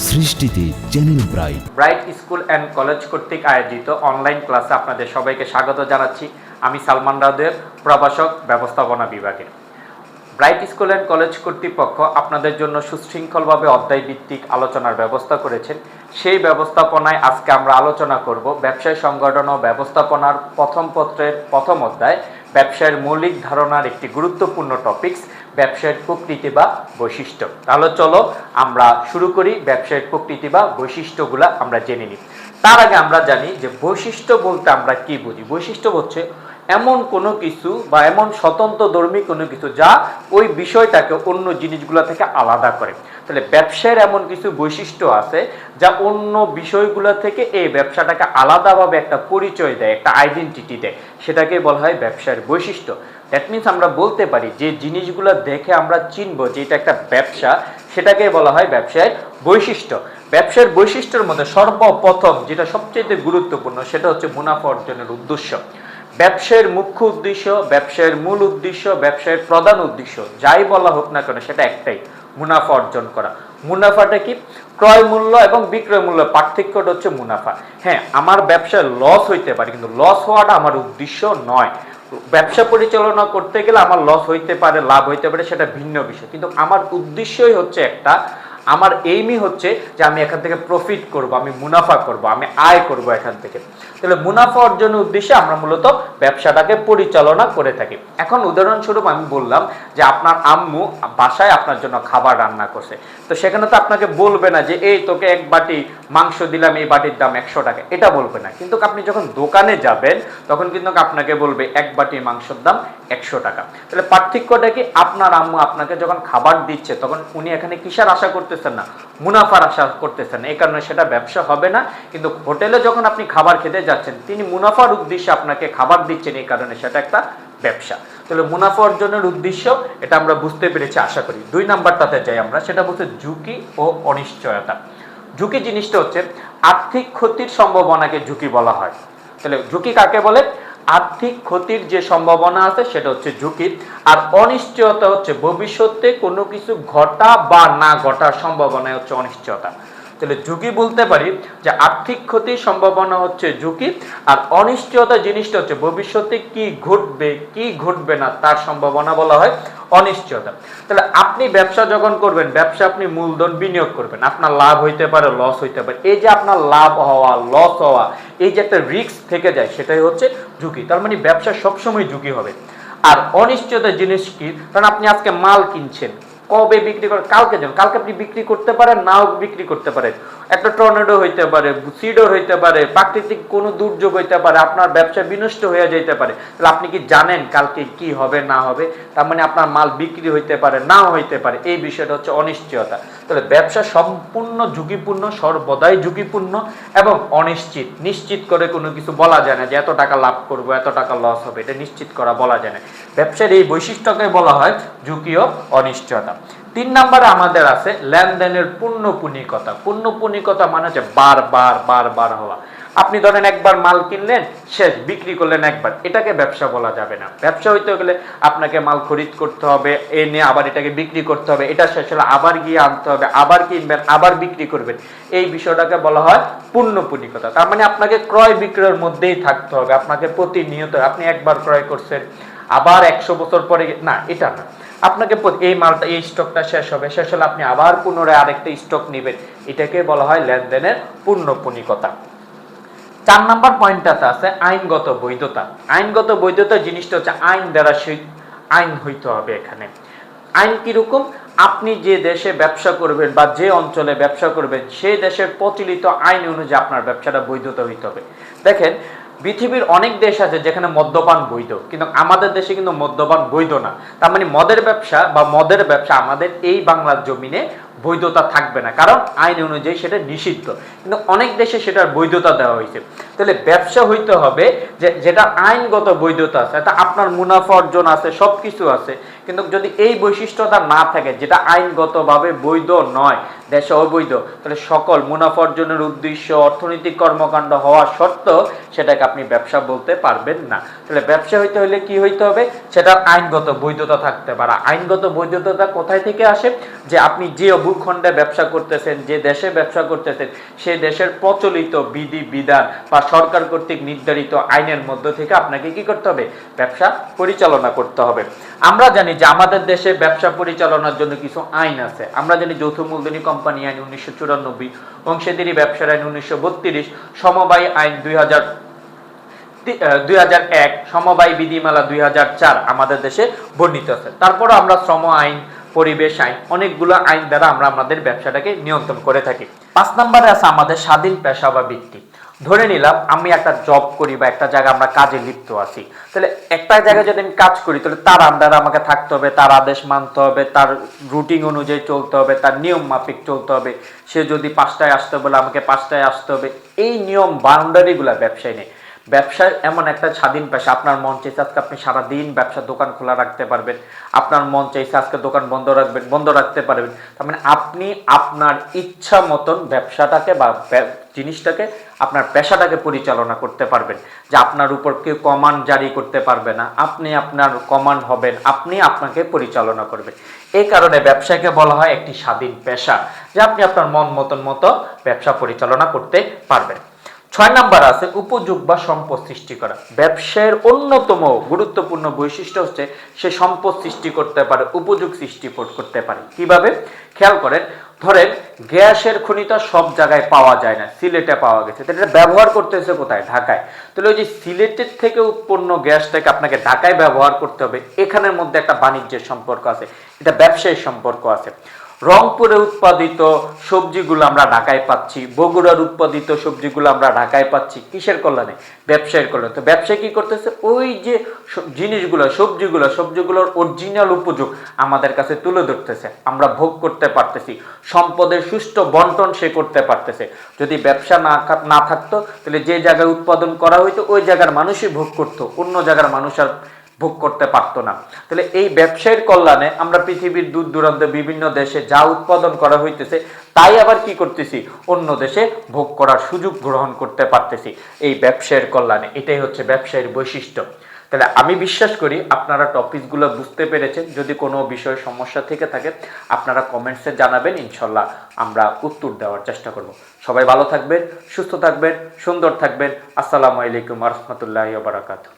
সৃষ্টিতে channel bright. Bright school and college কর্তৃক আয়োজিত অনলাইন ক্লাসে আপনাদের সবাইকে স্বাগত জানাচ্ছি। আমি সালমান রাউদের, প্রভাষক, ব্যবস্থাপনা বিভাগের। ব্রাইট স্কুল অ্যান্ড কলেজ কর্তৃপক্ষ আপনাদের জন্য সুশৃঙ্খলভাবে অধ্যায়ভিত্তিক আলোচনার ব্যবস্থা করেছেন। সেই ব্যবস্থাপনায় আজকে আমরা আলোচনা করব ব্যবসায় সংগঠন ও ব্যবস্থাপনার প্রথম পত্রের প্রথম অধ্যায়, ব্যবসায়ের মৌলিক ধারণার একটি গুরুত্বপূর্ণ টপিকস, ব্যবসায়ের প্রকৃতি বা বৈশিষ্ট্য। তাহলে চলো আমরা শুরু করি। ব্যবসায়ের প্রকৃতি বা বৈশিষ্ট্যগুলা আমরা জেনে নিই। তার আগে আমরা জানি যে বৈশিষ্ট্য বলতে আমরা কি বুঝি। বৈশিষ্ট্য হচ্ছে এমন কোনো কিছু বা এমন স্বতন্ত্রধর্মী কোনো কিছু যা ওই বিষয়টাকে অন্য জিনিসগুলো থেকে আলাদা করে। তাহলে ব্যবসায়ের এমন কিছু বৈশিষ্ট্য আছে যা অন্য বিষয়গুলো থেকে এই ব্যবসাটাকে আলাদাভাবে একটা পরিচয় দেয়, একটা আইডেন্টিটি দেয়, সেটাকে বলা হয় ব্যবসায়ের বৈশিষ্ট্য। দ্যাট মিনস আমরা বলতে পারি যে জিনিসগুলো দেখে আমরা চিনব যে এটা একটা ব্যবসা, সেটাকে বলা হয় ব্যবসায়ের বৈশিষ্ট্য। ব্যবসায়ের বৈশিষ্ট্যের মধ্যে সর্বপ্রথম যেটা সবচেয়ে গুরুত্বপূর্ণ সেটা হচ্ছে মুনাফা অর্জনের উদ্দেশ্য। ব্যবসায়ের মুখ্য উদ্দেশ্য, ব্যবসায়ের মূল উদ্দেশ্য, ব্যবসায়ের প্রধান উদ্দেশ্য যাই বলা হোক না কেন সেটা একটাই, মুনাফা অর্জন করা। মুনাফাটা কি? ক্রয় মূল্য এবং বিক্রয় মূল্য পার্থক্যটা হচ্ছে মুনাফা। হ্যাঁ, আমার ব্যবসায় লস হইতে পারে, কিন্তু লস হওয়াটা আমার উদ্দেশ্য নয়। ব্যবসা পরিচালনা করতে গেলে আমার লস হইতে পারে, লাভ হইতে পারে, সেটা ভিন্ন বিষয়, কিন্তু আমার উদ্দেশ্যই হচ্ছে একটা, আমার এইমই হচ্ছে যে আমি এখান থেকে প্রফিট করব, আমি মুনাফা করব, আমি আয় করব এখান থেকে। তাহলে মুনাফা অর্জনের উদ্দেশ্যে আমরা মূলত ব্যবসাটাকে পরিচালনা করে থাকি। এখন উদাহরণস্বরূপ আমি বললাম যে আপনার আম্মু বাসায় আপনার জন্য খাবার রান্না করছে, তো সেখানে তো আপনাকে বলবে না যে এই তোকে এক বাটি মাংস দিলাম, এই বাটির দাম 100 টাকা, এটা বলবে না। কিন্তু আপনি যখন দোকানে যাবেন তখন কিন্তু আপনাকে বলবে এক বাটি মাংসের দাম 100 টাকা। তাহলে পার্থক্যটা কি? আপনার আম্মু আপনাকে যখন খাবার দিচ্ছে তখন উনি এখানে কিসের আশা করতেছেন না, মুনাফার আশা করতেছেন, এই কারণে সেটা ব্যবসা হবে না। কিন্তু হোটেলে যখন আপনি খাবার খেতে যাচ্ছেন তিনি মুনাফার উদ্দেশ্যে আপনাকে খাবার দিচ্ছেন, এই কারণে সেটা একটা ব্যবসা। তাহলে মুনাফা অর্জনের উদ্দেশ্য এটা আমরা বুঝতে পেরেছি আশা করি। 2 নাম্বারটাতে যাই আমরা, সেটা বলছে ঝুঁকি ও অনিশ্চয়তা। ঝুঁকি জিনিসটা হচ্ছে আর্থিক ক্ষতির সম্ভাবনাকে ঝুঁকি বলা হয়। তাহলে ঝুঁকি কাকে বলে? আর্থিক ক্ষতির যে সম্ভাবনা আছে সেটা হচ্ছে ঝুঁকি। আর অনিশ্চয়তা হচ্ছে ভবিষ্যতে কোনো কিছু ঘটা বা না ঘটার সম্ভাবনা হচ্ছে অনিশ্চয়তা। তাহলে ঝুঁকি বলতে পারি যে আর্থিক ক্ষতির সম্ভাবনা হচ্ছে ঝুঁকি, আর অনিশ্চয়তা জিনিসটা হচ্ছে ভবিষ্যতে কি ঘটবে কি ঘটবে না তার সম্ভাবনা বলা হয় অনিশ্চয়তা। তাহলে আপনি ব্যবসা যখন করবেন, ব্যবসা আপনি মূলধন বিনিয়োগ করবেন, আপনার লাভ হইতে পারে, লস হইতে পারে। এই যে আপনার লাভ হওয়া, লস হওয়া, এই যে একটা রিস্ক থেকে যায়, সেটাই হচ্ছে ঝুঁকি। তার মানে ব্যবসা সবসময় ঝুঁকি হবে। আর অনিশ্চয়তা জিনিস কি? কারণ আপনি আজকে মাল কিনছেন, কবে বিক্রি করেন? কালকে যান, কালকে আপনি বিক্রি করতে পারেন, নাও বিক্রি করতে পারেন। একটা টর্নেডো হইতে পারে, সিডর হইতে পারে, প্রাকৃতিক কোনো দুর্যোগ হইতে পারে, আপনার ব্যবসা বিনষ্ট হয়ে যেতে পারে। তাহলে আপনি কি জানেন কালকে কি হবে না হবে? তার মানে আপনার মাল বিক্রি হইতে পারে, নাও হইতে পারে। এই বিষয়টা হচ্ছে অনিশ্চয়তা। তাহলে ব্যবসা সম্পূর্ণ ঝুঁকিপূর্ণ, সর্বদাই ঝুঁকিপূর্ণ এবং অনিশ্চিত। নিশ্চিত করে কোনো কিছু বলা যায় না যে এত টাকা লাভ করবো, এত টাকা লস হবে, এটা নিশ্চিত করা বলা যায় না। ব্যবসার এই বৈশিষ্ট্যকে বলা হয় ঝুঁকি ও অনিশ্চয়তা। 3 নম্বরে আমাদের আছে লেনদেনের পুণ্যপুনিকতা। পুণ্যপুনিকতা মানে হচ্ছে বারবার বারবার হওয়া। আপনি ধরেন একবার মাল কিনলেন, শেষ, বিক্রি করলেন একবার, এটাকে ব্যবসা বলা যাবে না। ব্যবসা হইতে গেলে আপনাকে মাল খরিদ করতে হবে, এনে আবার এটাকে বিক্রি করতে হবে, এটা শেষ হলে আবার গিয়ে আনতে হবে, আবার কিনবেন, আবার বিক্রি করবেন। এই বিষয়টাকে বলা হয় পুণ্যপুনিকতা। তার মানে আপনাকে ক্রয় বিক্রয়ের মধ্যেই থাকতে হবে, আপনাকে প্রতিনিয়ত, আপনি একবার ক্রয় করছেন আবার 100 বছর পরে না, এটা না। আপনাকে এই মালটা, এই স্টকটা শেষ হবে, শেষ হলে আপনি আবার পুনরায় আরেকটা স্টক নেবেন, এটাকে বলা হয় লেনদেনের পুণ্যপুনিকতা। 4 নাম্বার পয়েন্টটাতে আছে আইনগত বৈধতা। আইনগত বৈধতা জিনিসটা হচ্ছে আইন দ্বারা সেই আইন হইতে হবে। এখানে আইন কিরকম? আপনি যে দেশে ব্যবসা করবেন বা যে অঞ্চলে ব্যবসা করবেন সেই দেশের প্রচলিত আইন অনুযায়ী আপনার ব্যবসাটা বৈধতা হইতে হবে। দেখেন, পৃথিবীর অনেক দেশ আছে যেখানে মদ্যপান বৈধ, কিন্তু আমাদের দেশে কিন্তু মদ্যপান বৈধ না। তার মানে মদের ব্যবসা আমাদের এই বাংলার জমিনে বৈধতা থাকবে না, কারণ আইন অনুযায়ী সেটা নিষিদ্ধ। কিন্তু অনেক দেশে সেটার বৈধতা দেওয়া হয়েছে। তাহলে ব্যবসা হইতে হবে যেটা আইনগত বৈধতা আছে, এটা আপনার মুনাফা অর্জন আছে, সবকিছু আছে, কিন্তু যদি এই বৈশিষ্ট্যটা না থাকে, যেটা আইনগতভাবে বৈধ নয়, দেশে অবৈধ, তাহলে সকল মুনাফা অর্জনের উদ্দেশ্য, অর্থনৈতিক কর্মকাণ্ড হওয়া সত্ত্বেও সেটাকে আপনি ব্যবসা বলতে পারবেন না। তাহলে ব্যবসা হইতে হলে কি হইতে হবে? সেটার আইনগত বৈধতা থাকতে পারে। আইনগত বৈধতা কোথায় থেকে আসে? যে আপনি যে ভূখণ্ডে ব্যবসা করতেছেন, যে দেশে ব্যবসা করতেছেন, সে দেশের প্রচলিত বিধি বিধান বা সরকার কর্তৃক নির্ধারিত আইনের মধ্য থেকে আপনাকে কি করতে হবে? ব্যবসা পরিচালনা করতে হবে। আমরা জানি যে আমাদের দেশে ব্যবসা পরিচালনার জন্য কিছু আইন আছে। আমরা জানি যৌথ মূলধনী কোম্পানি আইন 1994, অংশীদারি ব্যবসার আইন 1932, সমবায় আইন 2001, সমবায় বিধিমালা 2004 আমাদের দেশে বর্ণিত আছে। তারপর আমরা শ্রম আইন, পরিবেশ আইন, অনেকগুলো আইন দ্বারা আমরা আমাদের ব্যবসাটাকে নিয়ন্ত্রণ করে থাকি। 5 নম্বরে আছে আমাদের স্বাধীন পেশা বা বৃত্তি। ধরে নিলাম আমি একটা জব করি বা একটা জায়গায় আমরা কাজে লিপ্ত আছি, তাহলে একটা জায়গায় যদি আমি কাজ করি তাহলে তার আন্ডারে আমাকে থাকতে হবে, তার আদেশ মানতে হবে, তার রুটিন অনুযায়ী চলতে হবে, তার নিয়ম মাফিক চলতে হবে। সে যদি 5টায় আসতে বলে আমাকে 5টায় আসতে হবে। এই নিয়ম বাউন্ডারিগুলো ব্যবসায় নেই। ব্যবসায় এমন একটা স্বাধীন পেশা, আপনার মন চাইছে আজকে আপনি সারাদিন ব্যবসা দোকান খোলা রাখতে পারবেন, আপনার মন চাইছে আজকে দোকান বন্ধ রাখতে পারবেন। তার মানে আপনি আপনার ইচ্ছা মতন ব্যবসাটাকে বা জিনিসটাকে, আপনার পেশাটাকে পরিচালনা করতে পারবেন। যে আপনার উপর কেউ কমান্ড জারি করতে পারবে না, আপনি আপনার কমান্ড হবেন, আপনি আপনাকে পরিচালনা করবেন। এই কারণে ব্যবসাকে বলা হয় একটি স্বাধীন পেশা, যে আপনি আপনার মন মতো ব্যবসা পরিচালনা করতে পারবেন। 6 নাম্বার আছে উপযোগ বা সম্পদ সৃষ্টি করা। ব্যবসায়ের অন্যতম গুরুত্বপূর্ণ বৈশিষ্ট্য হচ্ছে সে সম্পদ সৃষ্টি করতে পারে, উপযোগ সৃষ্টি করতে পারে। কিভাবে? খেয়াল করেন, ধরেন গ্যাসের খনিটা সব জায়গায় পাওয়া যায় না, সিলেটে পাওয়া গেছে, তাহলে এটা ব্যবহার করতেছে কোথায়? ঢাকায়। তাহলে ওই যে সিলেটের থেকে উৎপন্ন গ্যাসটাকে আপনাকে ঢাকায় ব্যবহার করতে হবে, এখানের মধ্যে একটা বাণিজ্যের সম্পর্ক আছে, এটা ব্যবসায়িক সম্পর্ক আছে। রংপুরে উৎপাদিত সবজিগুলো আমরা ঢাকায় পাচ্ছি, বগুড়ার উৎপাদিত সবজিগুলো আমরা ঢাকায় পাচ্ছি, কিসের কল্যাণে? ব্যবসায়ের কল্যাণে। তো ব্যবসায় কি করতেছে? ওই যে জিনিসগুলো, সবজিগুলোর অরিজিনাল উপযোগ আমাদের কাছে তুলে ধরতেছে, আমরা ভোগ করতে পারতেছি, সম্পদের সুষ্ঠু বন্টন সে করতে পারতেছে। যদি ব্যবসা না থাকতো তাহলে যে জায়গায় উৎপাদন করা হইতো ওই জায়গার মানুষই ভোগ করতো, অন্য জায়গার মানুষ আর ভোগ করতে পারতো না। তাহলে এই ব্যবসায়ের কল্যাণে আমরা পৃথিবীর দূর দূরান্তে বিভিন্ন দেশে যা উৎপাদন করা হইতেছে তাই আবার কি করতেছি? অন্য দেশে ভোগ করার সুযোগ গ্রহণ করতে পারতেছি এই ব্যবসায়ের কল্যাণে। এটাই হচ্ছে ব্যবসায়ের বৈশিষ্ট্য। তাহলে আমি বিশ্বাস করি আপনারা টপিকগুলো বুঝতে পেরেছেন। যদি কোনো বিষয়ে সমস্যা থেকে থাকে আপনারা কমেন্টসে জানাবেন, ইনশাল্লাহ আমরা উত্তর দেওয়ার চেষ্টা করব। সবাই ভালো থাকবেন, সুস্থ থাকবেন, সুন্দর থাকবেন। আসসালামু আলাইকুম ওয়া রাহমাতুল্লাহি ওয়া বারাকাতুহু।